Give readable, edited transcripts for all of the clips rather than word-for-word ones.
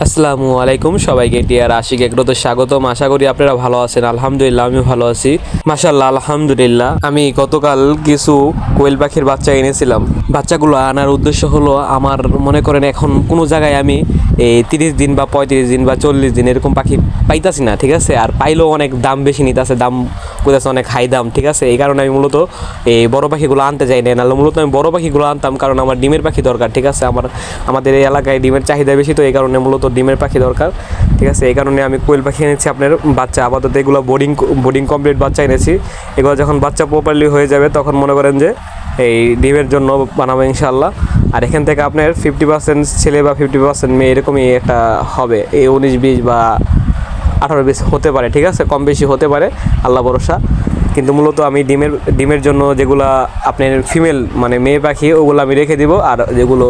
আসসালামু আলাইকুম সবাইকে টিয়ার আশিক এগ্রোতে স্বাগতম। আশা করি আপনারা ভালো আছেন। আলহামদুলিল্লাহ আমি ভালো আছি, মাশাআল্লাহ আলহামদুলিল্লাহ। আমি গতকাল কিছু কোয়েল পাখির বাচ্চা এনেছিলাম। বাচ্চাগুলো আনার উদ্দেশ্য হলো, আমার মনে করেন এখন কোনো জায়গায় আমি এই 30 দিন বা 35 দিন বা 40 দিন এরকম পাখি পাইতাছি না, ঠিক আছে। আর পাইলেও অনেক দাম বেশি নিতেছে, দাম কইতাছে অনেক হাই দাম, ঠিক আছে। এই কারণে আমি মূলত এই বড় পাখিগুলো আনতে যাই না। নাহলে মূলত আমি বড় পাখিগুলো আনতাম, কারণ আমার ডিমের পাখি দরকার, ঠিক আছে। আমাদের এই এলাকায় ডিমের চাহিদা বেশি, তো এই কারণে মূলত ডিমের পাখি দরকার, ঠিক আছে। এই কারণে আমি কোয়েল পাখি এনেছি আপনার বাচ্চা। আপাতত এগুলো বোর্ডিং কমপ্লিট বাচ্চা এনেছি। এগুলো যখন বাচ্চা প্রপারলি হয়ে যাবে তখন মনে করেন যে এই ডিমের জন্য বানাবো ইনশাল্লাহ। আর এখান থেকে আপনার 50% ছেলে বা 50% মেয়ে এরকমই একটা হবে। এই 19-20 বা 18-20 হতে পারে, ঠিক আছে, কম বেশি হতে পারে, আল্লাহ ভরসা। কিন্তু মূলত আমি ডিমের জন্য যেগুলা আপনার ফিমেল মানে মেয়ে পাখি ওগুলো আমি রেখে দিব, আর যেগুলো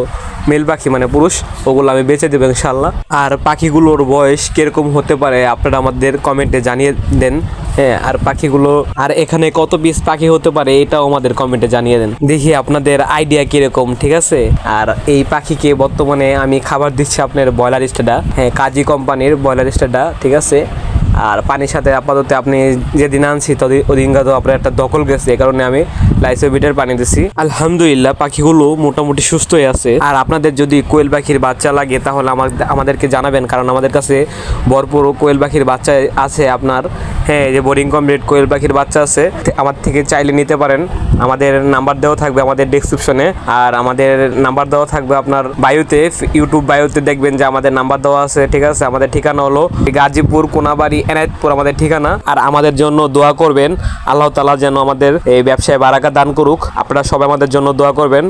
মেল পাখি মানে পুরুষ ওগুলো আমি বেচে দেবো ইনশাল্লাহ। আর পাখিগুলোর বয়স কীরকম হতে পারে আপনারা আমাদের কমেন্টে জানিয়ে দেন। হ্যাঁ, আর পাখিগুলো আর এখানে কত পিস পাখি হতে পারে এটাও আমাদের কমেন্টে জানিয়ে দেন, দেখি আপনাদের আইডিয়া কীরকম, ঠিক আছে। আর এই পাখিকে বর্তমানে আমি খাবার দিচ্ছি আপনার ব্রয়লার স্টেডা, হ্যাঁ কাজী কোম্পানির ব্রয়লার স্টেডা, ঠিক আছে। আর পানির সাথে আপাতত আপনি যেদিন আনছি ওদিন তো আপনার একটা দখল গেছে, এই কারণে আমি লাইসোবিটের পানি দিছি। আলহামদুলিল্লাহ পাখিগুলো মোটামুটি সুস্থই আছে। আর আপনাদের যদি কোয়েল পাখির বাচ্চা লাগে তাহলে আমাদেরকে জানাবেন, কারণ আমাদের কাছে ভরপুর কোয়েল পাখির বাচ্চা আছে আপনার। হ্যাঁ, যে বোর্ডিং কমপ্লিট কোয়েল পাখির বাচ্চা আছে, আমার থেকে চাইলে নিতে পারেন। আমাদের নাম্বার দেওয়া থাকবে আমাদের ডেসক্রিপশনে, আর আমাদের নাম্বার দেওয়া থাকবে আপনার বায়োতে, ইউটিউব বায়োতে দেখবেন যে আমাদের নাম্বার দেওয়া আছে, ঠিক আছে। আমাদের ঠিকানা হলো গাজীপুর কোনাবাড়ি এনায়েতপুর আমাদের ঠিকানা। আর আমাদের জন্য দোয়া করবেন, আল্লাহ তাআলা যেন আমাদের এই ব্যবসায় বারাকা দান করুক। আপনারা সবাই আমাদের জন্য দোয়া করবেন।